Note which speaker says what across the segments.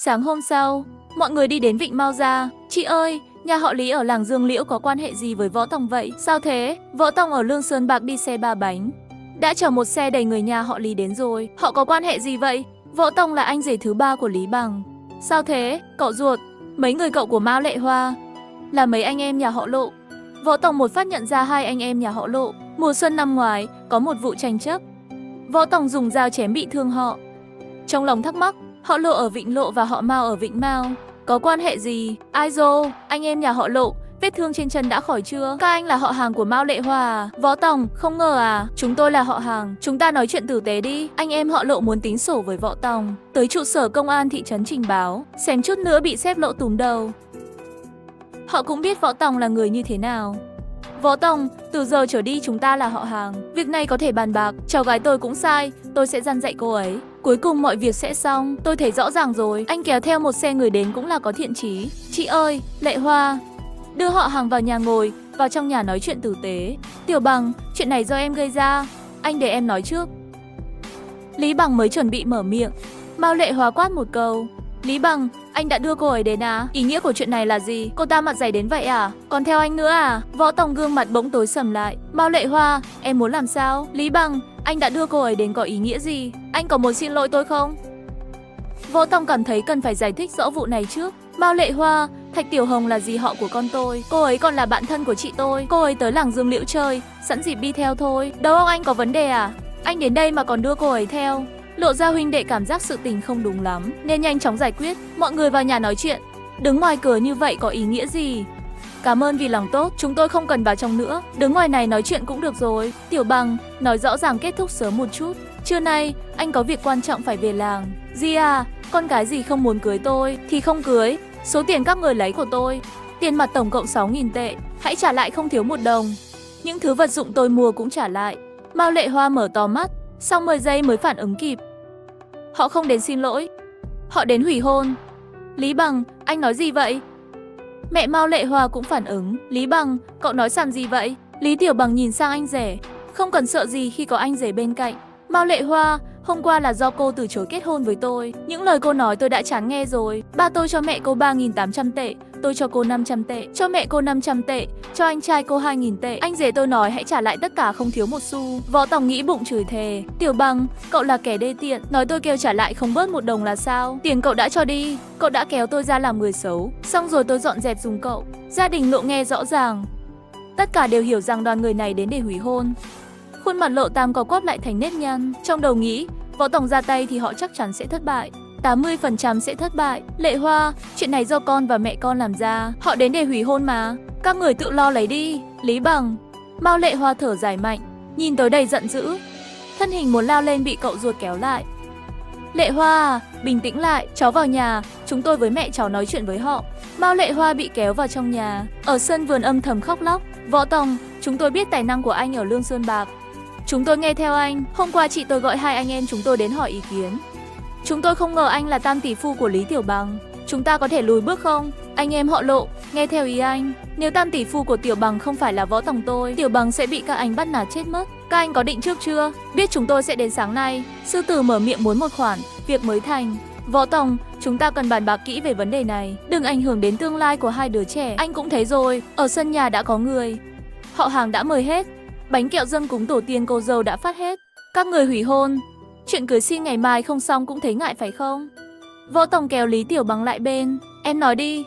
Speaker 1: Sáng hôm sau, mọi người đi đến Vịnh Mao Gia. Chị ơi, nhà họ Lý ở làng Dương Liễu có quan hệ gì với Võ Tòng vậy? Sao thế? Võ Tòng ở Lương Sơn Bạc đi xe 3 bánh. Đã chở một xe đầy người nhà họ Lý đến rồi. Họ có quan hệ gì vậy? Võ Tòng là anh rể thứ 3 của Lý Bằng. Sao thế? Cậu ruột? Mấy người cậu của Mao Lệ Hoa là mấy anh em nhà họ Lộ. Võ Tòng một phát nhận ra hai anh em nhà họ Lộ. Mùa xuân năm ngoái, có một vụ tranh chấp. Võ Tòng dùng dao chém bị thương họ. Trong lòng thắc mắc, họ Lộ ở Vịnh Lộ và họ Mao ở Vịnh Mao có quan hệ gì? Ai dô, anh em nhà họ Lộ, vết thương trên chân đã khỏi chưa? Các anh là họ hàng của Mao Lệ Hoa à? Võ Tòng, không ngờ à? Chúng tôi là họ hàng, chúng ta nói chuyện tử tế đi. Anh em họ Lộ muốn tính sổ với Võ Tòng. Tới trụ sở công an thị trấn trình báo, xém chút nữa bị sếp Lộ túm đầu. Họ cũng biết Võ Tòng là người như thế nào. Võ Tòng, từ giờ trở đi chúng ta là họ hàng. Việc này có thể bàn bạc, cháu gái tôi cũng sai, tôi sẽ dăn dạy cô ấy. Cuối cùng mọi việc sẽ xong, tôi thấy rõ ràng rồi. Anh kéo theo một xe người đến cũng là có thiện chí. Chị ơi, Lệ Hoa, đưa họ hàng vào nhà ngồi, vào trong nhà nói chuyện tử tế. Tiểu Bằng, chuyện này do em gây ra, anh để em nói trước. Lý Bằng mới chuẩn bị mở miệng, Mao Lệ Hoa quát một câu. Lý Bằng, anh đã đưa cô ấy đến à? Ý nghĩa của chuyện này là gì? Cô ta mặt dày đến vậy à? Còn theo anh nữa à? Võ Tòng gương mặt bỗng tối sầm lại. Mao Lệ Hoa, em muốn làm sao? Lý Bằng, anh đã đưa cô ấy đến có ý nghĩa gì? Anh có muốn xin lỗi tôi không? Võ Tòng cảm thấy cần phải giải thích rõ vụ này trước. Mao Lệ Hoa, Thạch Tiểu Hồng là dì họ của con tôi. Cô ấy còn là bạn thân của chị tôi. Cô ấy tới làng Dương Liễu chơi, sẵn dịp đi theo thôi. Đâu ông anh có vấn đề à? Anh đến đây mà còn đưa cô ấy theo. Lộ ra huynh đệ cảm giác sự tình không đúng lắm, nên nhanh chóng giải quyết. Mọi người vào nhà nói chuyện. Đứng ngoài cửa như vậy có ý nghĩa gì? Cảm ơn vì lòng tốt, chúng tôi không cần vào trong nữa. Đứng ngoài này nói chuyện cũng được rồi. Tiểu Bằng, nói rõ ràng kết thúc sớm một chút. Trưa nay, anh có việc quan trọng phải về làng. Dì à, con gái dì không muốn cưới tôi, thì không cưới. Số tiền các người lấy của tôi, tiền mặt tổng cộng 6.000 tệ. Hãy trả lại không thiếu 1 đồng. Những thứ vật dụng tôi mua cũng trả lại. Mao Lệ Hoa mở to mắt, sau 10 giây mới phản ứng kịp. Họ không đến xin lỗi, họ đến hủy hôn. Lý Bằng, anh nói gì vậy? Mẹ Mao Lệ Hoa cũng phản ứng. Lý Bằng, cậu nói sằng gì vậy? Lý Tiểu Bằng nhìn sang anh rể. Không cần sợ gì khi có anh rể bên cạnh. Mao Lệ Hoa, hôm qua là do cô từ chối kết hôn với tôi. Những lời cô nói tôi đã chán nghe rồi. Ba tôi cho mẹ cô 3.800 tệ, tôi cho cô 500 tệ, cho mẹ cô 500 tệ, cho anh trai cô 2.000 tệ. Anh rể tôi nói hãy trả lại tất cả không thiếu một xu. Võ Tòng nghĩ bụng chửi thề. Tiểu Bằng, cậu là kẻ đê tiện. Nói tôi kêu trả lại không bớt 1 đồng là sao? Tiền cậu đã cho đi, cậu đã kéo tôi ra làm người xấu. Xong rồi tôi dọn dẹp dùng cậu. Gia đình Lộ nghe rõ ràng. Tất cả đều hiểu rằng đoàn người này đến để hủy hôn. Khuôn mặt Lộ Tam có quắp lại thành nếp nhăn. Trong đầu nghĩ, Võ Tòng ra tay thì họ chắc chắn sẽ thất bại. 80% sẽ thất bại. Lệ Hoa, chuyện này do con và mẹ con làm ra. Họ đến để hủy hôn mà. Các người tự lo lấy đi. Lý Bằng. Mao Lệ Hoa thở dài mạnh, nhìn tới đầy giận dữ. Thân hình muốn lao lên bị cậu ruột kéo lại. Lệ Hoa, bình tĩnh lại, cháu vào nhà, chúng tôi với mẹ cháu nói chuyện với họ. Mao Lệ Hoa bị kéo vào trong nhà. Ở sân vườn âm thầm khóc lóc. Võ Tòng, chúng tôi biết tài năng của anh ở Lương Sơn Bạc. Chúng tôi nghe theo anh. Hôm qua chị tôi gọi hai anh em chúng tôi đến hỏi ý kiến. Chúng tôi không ngờ anh là tam tỷ phu của Lý Tiểu Bằng. Chúng ta có thể lùi bước không? Anh em họ Lộ, nghe theo ý anh. Nếu tam tỷ phu của Tiểu Bằng không phải là Võ Tòng tôi, Tiểu Bằng sẽ bị các anh bắt nạt chết mất. Các anh có định trước chưa? Biết chúng tôi sẽ đến sáng nay. Sư tử mở miệng muốn một khoản, việc mới thành. Võ Tòng, chúng ta cần bàn bạc kỹ về vấn đề này. Đừng ảnh hưởng đến tương lai của hai đứa trẻ. Anh cũng thấy rồi, ở sân nhà đã có người. Họ hàng đã mời hết. Bánh kẹo dâng cúng tổ tiên cô dâu đã phát hết. Các người hủy hôn. Chuyện cưới xin ngày mai không xong cũng thấy ngại phải không? Võ Tòng kéo Lý Tiểu Bằng lại bên. Em nói đi.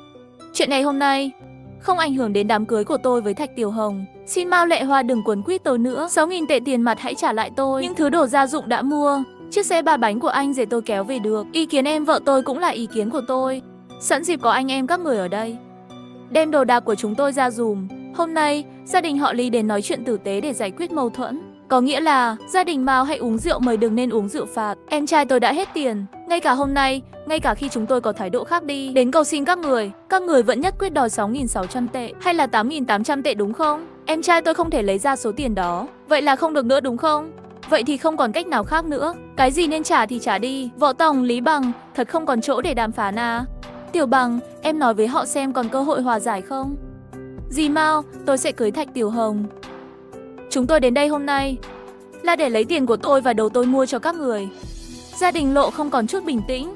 Speaker 1: Chuyện này hôm nay không ảnh hưởng đến đám cưới của tôi với Thạch Tiểu Hồng. Xin Mao Lệ Hoa đừng quấn quýt tôi nữa. 6.000 tệ tiền mặt hãy trả lại tôi. Những thứ đồ gia dụng đã mua, chiếc xe 3 bánh của anh rể tôi kéo về được. Ý kiến em vợ tôi cũng là ý kiến của tôi. Sẵn dịp có anh em các người ở đây, đem đồ đạc của chúng tôi ra dùm. Hôm nay, gia đình họ Lý đến nói chuyện tử tế để giải quyết mâu thuẫn. Có nghĩa là, gia đình Mao hãy uống rượu mời đừng nên uống rượu phạt. Em trai tôi đã hết tiền. Ngay cả hôm nay, ngay cả khi chúng tôi có thái độ khác đi, đến cầu xin các người vẫn nhất quyết đòi 6.600 tệ hay là 8.800 tệ đúng không? Em trai tôi không thể lấy ra số tiền đó. Vậy là không được nữa đúng không? Vậy thì không còn cách nào khác nữa. Cái gì nên trả thì trả đi. Võ Tòng, Lý Bằng, thật không còn chỗ để đàm phán à? Tiểu Bằng, em nói với họ xem còn cơ hội hòa giải không? Dì Mao, tôi sẽ cưới Thạch Tiểu Hồng. Chúng tôi đến đây hôm nay là để lấy tiền của tôi và đồ tôi mua cho các người. Gia đình Lộ không còn chút bình tĩnh.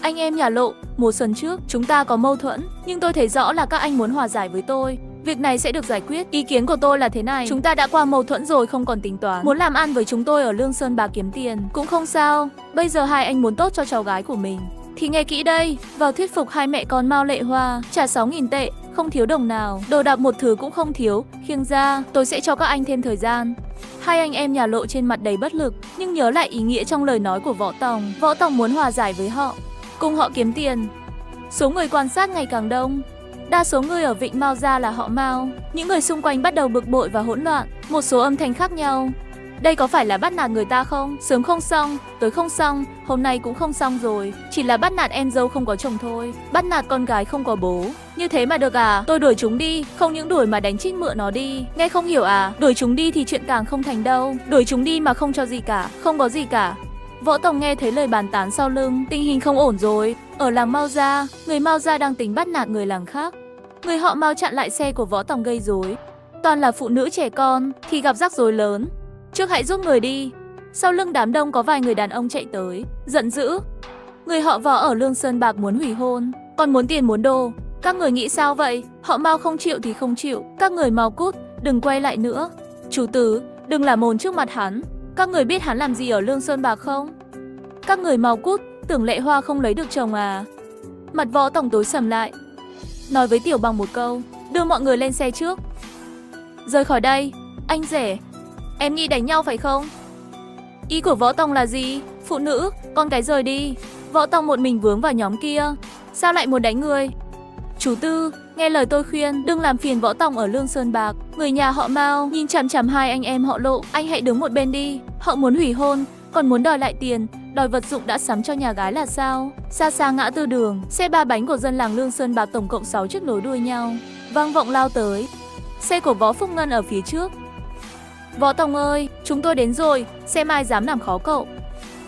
Speaker 1: Anh em nhà Lộ, mùa xuân trước, chúng ta có mâu thuẫn, nhưng tôi thấy rõ là các anh muốn hòa giải với tôi. Việc này sẽ được giải quyết. Ý kiến của tôi là thế này, chúng ta đã qua mâu thuẫn rồi, không còn tính toán. Muốn làm ăn với chúng tôi ở Lương Sơn Bạc kiếm tiền cũng không sao. Bây giờ hai anh muốn tốt cho cháu gái của mình thì nghe kỹ đây, vào thuyết phục hai mẹ con Mao Lệ Hoa trả 6.000 tệ, không thiếu đồng nào, đồ đạc một thứ cũng không thiếu, khiêng ra, tôi sẽ cho các anh thêm thời gian. Hai anh em nhà Lộ trên mặt đầy bất lực, nhưng nhớ lại ý nghĩa trong lời nói của Võ Tòng. Võ Tòng muốn hòa giải với họ, cùng họ kiếm tiền. Số người quan sát ngày càng đông. Đa số người ở Vịnh Mao Gia là họ Mao. Những người xung quanh bắt đầu bực bội và hỗn loạn, một số âm thanh khác nhau. Đây có phải là bắt nạt người ta không? Sớm không xong, tối không xong, hôm nay cũng không xong rồi. Chỉ là bắt nạt em dâu không có chồng thôi. Bắt nạt con gái không có bố. Như thế mà được à? Tôi đuổi chúng đi. Không những đuổi mà đánh chích mượn nó đi. Nghe không hiểu à? Đuổi chúng đi thì chuyện càng không thành đâu. Đuổi chúng đi mà không cho gì cả. Không có gì cả. Võ Tòng nghe thấy lời bàn tán sau lưng. Tình hình không ổn rồi. Ở làng Mao Gia, người Mao Gia đang tính bắt nạt người làng khác. Người họ Mao chặn lại xe của Võ Tòng gây rối. Toàn là phụ nữ trẻ con thì gặp rắc rối lớn. Trước hãy giúp người đi. Sau lưng đám đông có vài người đàn ông chạy tới, giận dữ. Người họ Võ ở Lương Sơn Bạc muốn hủy hôn, còn muốn tiền muốn đồ. Các người nghĩ sao vậy? Họ Mao không chịu thì không chịu. Các người mau cút, đừng quay lại nữa. Chủ tớ, đừng làm ồn trước mặt hắn. Các người biết hắn làm gì ở Lương Sơn Bạc không? Các người mau cút, tưởng Lệ Hoa không lấy được chồng à? Mặt Võ Tòng tối sầm lại. Nói với Tiểu Bằng một câu, đưa mọi người lên xe trước. Rời khỏi đây, anh rể. Em nghĩ đánh nhau phải không? Ý của Võ Tòng là gì? Phụ nữ, con cái rời đi. Võ Tòng một mình vướng vào nhóm kia. Sao lại muốn đánh người? Chú Tư, nghe lời tôi khuyên, đừng làm phiền Võ Tòng ở Lương Sơn Bạc. Người nhà họ Mao nhìn chằm chằm hai anh em họ Lộ. Anh hãy đứng một bên đi. Họ muốn hủy hôn, còn muốn đòi lại tiền, đòi vật dụng đã sắm cho nhà gái là sao? Xa xa ngã tư đường, xe ba bánh của dân làng Lương Sơn Bạc tổng cộng 6 chiếc nối đuôi nhau, vang vọng lao tới. Xe của Võ Phúc Ngân ở phía trước. Võ Tòng ơi, chúng tôi đến rồi, xem ai dám làm khó cậu.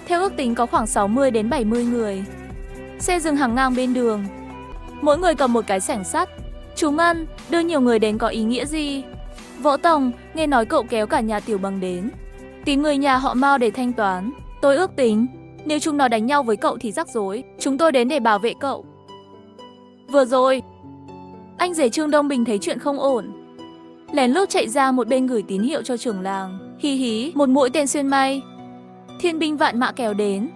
Speaker 1: Theo ước tính có khoảng 60 đến 70 người. Xe dừng hàng ngang bên đường. Mỗi người cầm một cái xẻng sắt. Chú Ngân, đưa nhiều người đến có ý nghĩa gì? Võ Tòng, nghe nói cậu kéo cả nhà Tiểu Bằng đến, tìm người nhà họ Mao để thanh toán. Tôi ước tính, nếu chúng nó đánh nhau với cậu thì rắc rối. Chúng tôi đến để bảo vệ cậu. Vừa rồi, anh rể Trương Đông Bình thấy chuyện không ổn, lén lút chạy ra một bên gửi tín hiệu cho trưởng làng. Hí hí, một mũi tên xuyên mây. Thiên binh vạn mã kéo đến.